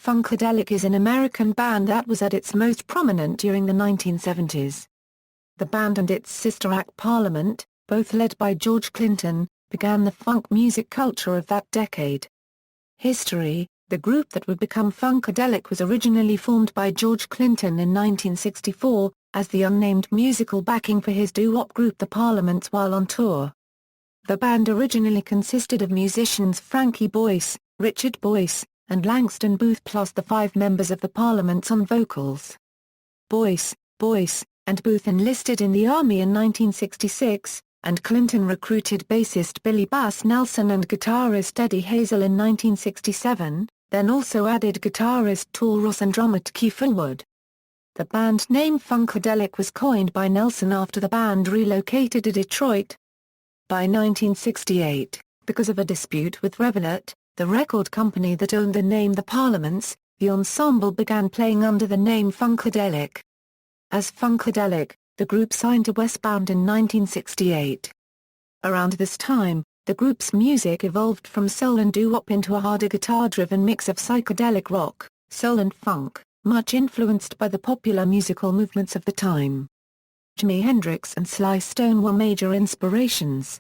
Funkadelic is an American band that was at its most prominent during the 1970s. The band and its sister act Parliament, both led by George Clinton, began the funk music culture of that decade. History: the group that would become Funkadelic was originally formed by George Clinton in 1964, as the unnamed musical backing for his doo-wop group The Parliaments while on tour. The band originally consisted of musicians Frankie Boyce, Richard Boyce, and Langston Booth plus the 5 members of the Parliaments on vocals. Boyce, and Booth enlisted in the Army in 1966, and Clinton recruited bassist Billy Bass Nelson and guitarist Eddie Hazel in 1967, then also added guitarist Tool Ross and drummer Tke Fullwood. The band name Funkadelic was coined by Nelson after the band relocated to Detroit. By 1968, because of a dispute with Reveillette, the record company that owned the name The Parliaments, the ensemble began playing under the name Funkadelic. As Funkadelic, the group signed to Westbound in 1968. Around this time, the group's music evolved from soul and doo-wop into a harder guitar-driven mix of psychedelic rock, soul and funk, much influenced by the popular musical movements of the time. Jimi Hendrix and Sly Stone were major inspirations.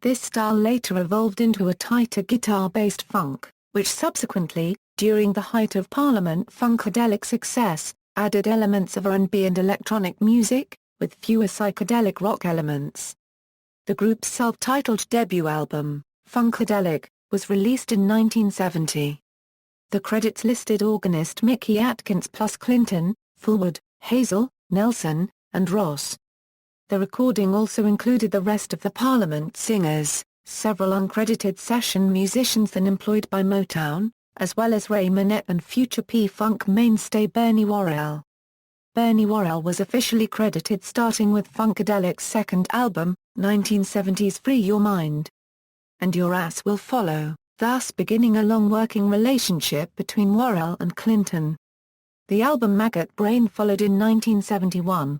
This style later evolved into a tighter guitar-based funk, which subsequently, during the height of Parliament Funkadelic success, added elements of R&B and electronic music, with fewer psychedelic rock elements. The group's self-titled debut album, Funkadelic, was released in 1970. The credits listed organist Mickey Atkins plus Clinton, Fullwood, Hazel, Nelson, and Ross. The recording also included the rest of the Parliament singers, several uncredited session musicians then employed by Motown, as well as Ray Manette and future P-Funk mainstay Bernie Worrell. Bernie Worrell was officially credited starting with Funkadelic's second album, 1970's Free Your Mind and Your Ass Will Follow, thus beginning a long working relationship between Worrell and Clinton. The album Maggot Brain followed in 1971.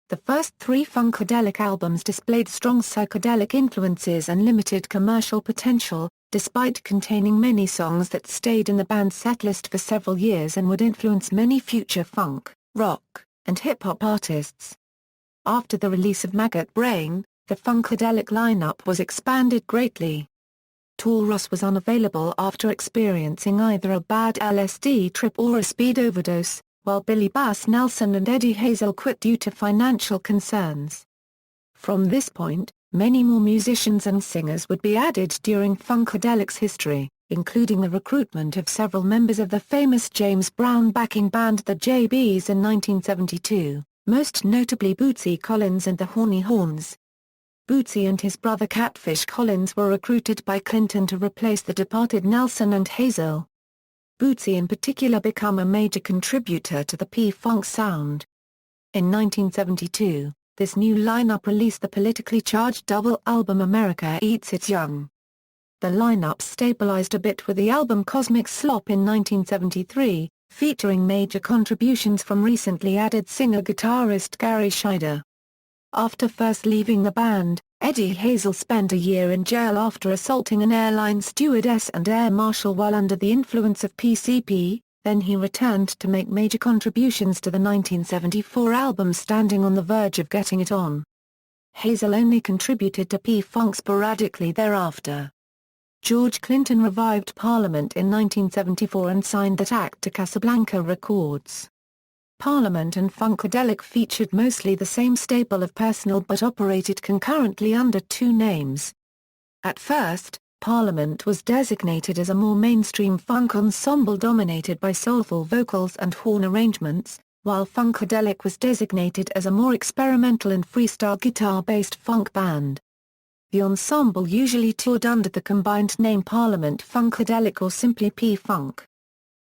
The first 3 Funkadelic albums displayed strong psychedelic influences and limited commercial potential, despite containing many songs that stayed in the band's setlist for several years and would influence many future funk, rock, and hip-hop artists. After the release of Maggot Brain, the Funkadelic lineup was expanded greatly. Tool Ross was unavailable after experiencing either a bad LSD trip or a speed overdose, while Billy Bass Nelson and Eddie Hazel quit due to financial concerns. From this point, many more musicians and singers would be added during Funkadelic's history, including the recruitment of several members of the famous James Brown backing band the JBs in 1972, most notably Bootsy Collins and the Horny Horns. Bootsy and his brother Catfish Collins were recruited by Clinton to replace the departed Nelson and Hazel. Bootsy in particular became a major contributor to the P-Funk sound. In 1972, this new lineup released the politically charged double album America Eats Its Young. The lineup stabilized a bit with the album Cosmic Slop in 1973, featuring major contributions from recently added singer-guitarist Gary Scheider. After first leaving the band, Eddie Hazel spent a year in jail after assaulting an airline stewardess and air marshal while under the influence of PCP, then he returned to make major contributions to the 1974 album Standing on the Verge of Getting It On. Hazel only contributed to P-Funk sporadically thereafter. George Clinton revived Parliament in 1974 and signed that act to Casablanca Records. Parliament and Funkadelic featured mostly the same stable of personnel but operated concurrently under 2 names. At first, Parliament was designated as a more mainstream funk ensemble dominated by soulful vocals and horn arrangements, while Funkadelic was designated as a more experimental and freestyle guitar-based funk band. The ensemble usually toured under the combined name Parliament Funkadelic or simply P-Funk.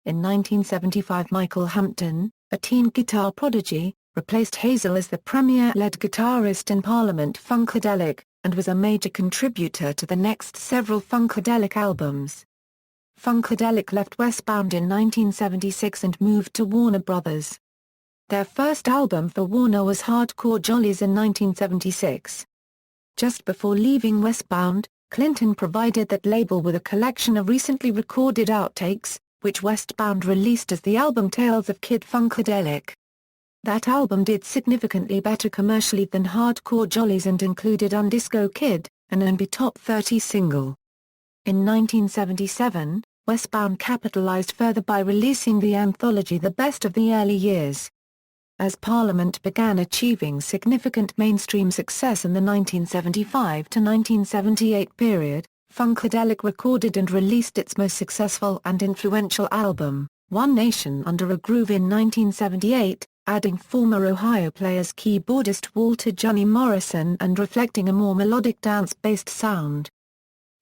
In 1975 Michael Hampton, a teen guitar prodigy, replaced Hazel as the premier lead guitarist in Parliament Funkadelic, and was a major contributor to the next several Funkadelic albums. Funkadelic left Westbound in 1976 and moved to Warner Brothers. Their first album for Warner was Hardcore Jollies in 1976. Just before leaving Westbound, Clinton provided that label with a collection of recently recorded outtakes, which Westbound released as the album Tales of Kid Funkadelic. That album did significantly better commercially than Hardcore Jollies and included Undisco Kid, an R&B Top 30 single. In 1977, Westbound capitalized further by releasing the anthology The Best of the Early Years. As Parliament began achieving significant mainstream success in the 1975 to 1978 period, Funkadelic recorded and released its most successful and influential album, One Nation Under a Groove in 1978, adding former Ohio Players keyboardist Walter "Johnny" Morrison and reflecting a more melodic dance-based sound.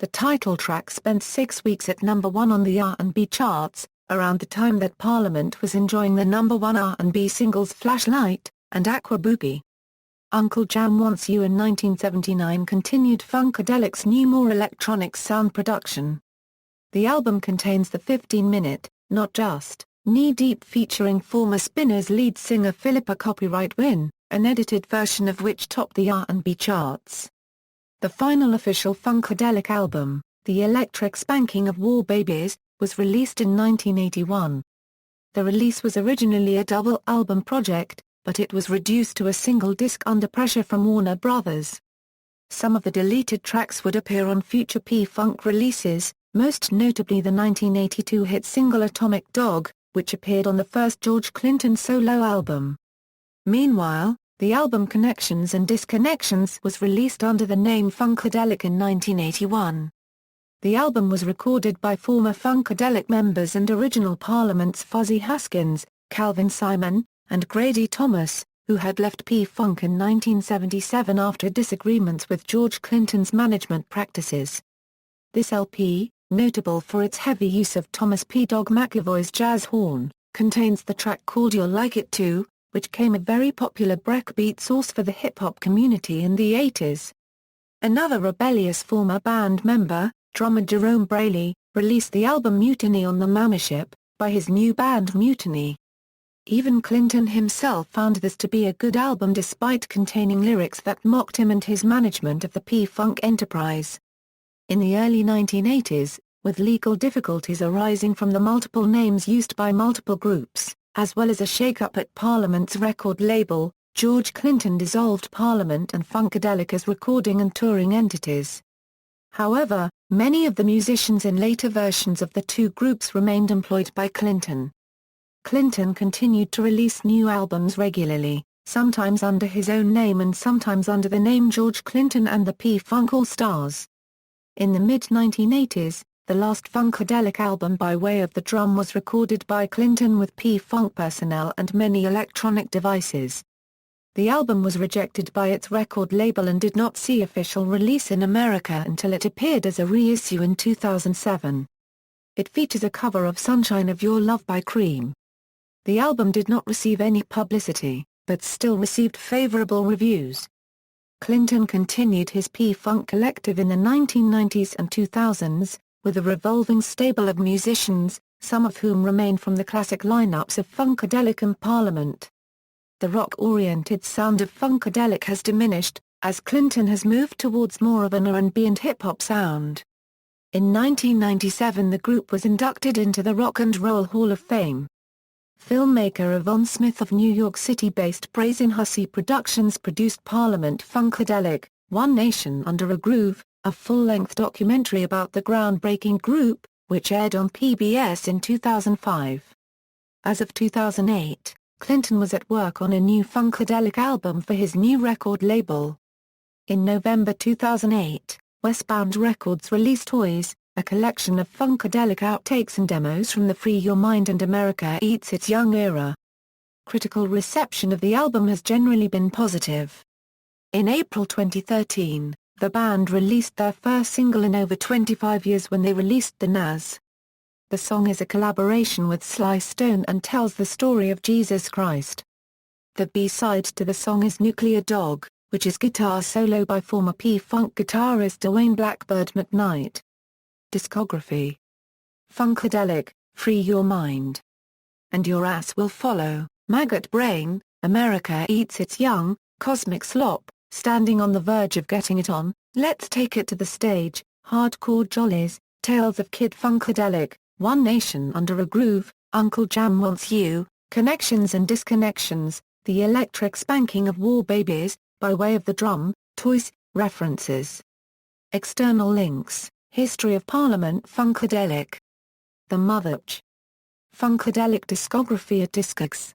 The title track spent 6 weeks at number 1 on the R&B charts, around the time that Parliament was enjoying the number 1 R&B singles Flashlight and Aqua Boogie. Uncle Jam Wants You in 1979 continued Funkadelic's new more electronic sound production. The album contains the 15-minute, Not Just, Knee Deep featuring former Spinners lead singer Philippa Copyright Win, an edited version of which topped the R&B charts. The final official Funkadelic album, The Electric Spanking of War Babies, was released in 1981. The release was originally a double album project, but it was reduced to a single disc under pressure from Warner Brothers. Some of the deleted tracks would appear on future P-Funk releases, most notably the 1982 hit single Atomic Dog, which appeared on the first George Clinton solo album. Meanwhile, the album Connections and Disconnections was released under the name Funkadelic in 1981. The album was recorded by former Funkadelic members and original Parliament's Fuzzy Haskins, Calvin Simon, and Grady Thomas, who had left P-Funk in 1977 after disagreements with George Clinton's management practices. This LP, notable for its heavy use of Thomas P. Dog McAvoy's jazz horn, contains the track called You'll Like It Too, which became a very popular breakbeat source for the hip-hop community in the 80s. Another rebellious former band member, drummer Jerome Braley, released the album Mutiny on the Mothership, by his new band Mutiny. Even Clinton himself found this to be a good album despite containing lyrics that mocked him and his management of the P-Funk enterprise. In the early 1980s, with legal difficulties arising from the multiple names used by multiple groups, as well as a shake-up at Parliament's record label, George Clinton dissolved Parliament and Funkadelic as recording and touring entities. However, many of the musicians in later versions of the two groups remained employed by Clinton. Clinton continued to release new albums regularly, sometimes under his own name and sometimes under the name George Clinton and the P-Funk All-Stars. In the mid-1980s, the last Funkadelic album by way of the drum was recorded by Clinton with P-Funk personnel and many electronic devices. The album was rejected by its record label and did not see official release in America until it appeared as a reissue in 2007. It features a cover of Sunshine of Your Love by Cream. The album did not receive any publicity, but still received favorable reviews. Clinton continued his P-Funk collective in the 1990s and 2000s, with a revolving stable of musicians, some of whom remain from the classic lineups of Funkadelic and Parliament. The rock-oriented sound of Funkadelic has diminished, as Clinton has moved towards more of an R&B and hip-hop sound. In 1997 the group was inducted into the Rock and Roll Hall of Fame. Filmmaker Yvonne Smith of New York City-based Brazen Hussy Productions produced Parliament Funkadelic, One Nation Under a Groove, a full-length documentary about the groundbreaking group, which aired on PBS in 2005. As of 2008, Clinton was at work on a new Funkadelic album for his new record label. In November 2008, Westbound Records released Toys, a collection of Funkadelic outtakes and demos from the Free Your Mind and America Eats Its Young era. Critical reception of the album has generally been positive. In April 2013, the band released their first single in over 25 years when they released The Nas. The song is a collaboration with Sly Stone and tells the story of Jesus Christ. The B-side to the song is Nuclear Dog, which is guitar solo by former P-Funk guitarist Dwayne Blackbird McKnight. Discography: Funkadelic, Free Your Mind, And Your Ass Will Follow, Maggot Brain, America Eats Its Young, Cosmic Slop, Standing on the Verge of Getting It On, Let's Take It to the Stage, Hardcore Jollies, Tales of Kid Funkadelic, One Nation Under a Groove, Uncle Jam Wants You, Connections and Disconnections, The Electric Spanking of War Babies, By Way of the Drum, Toys, References. External links, History of Parliament Funkadelic. The Motherch. Funkadelic discography at Discogs.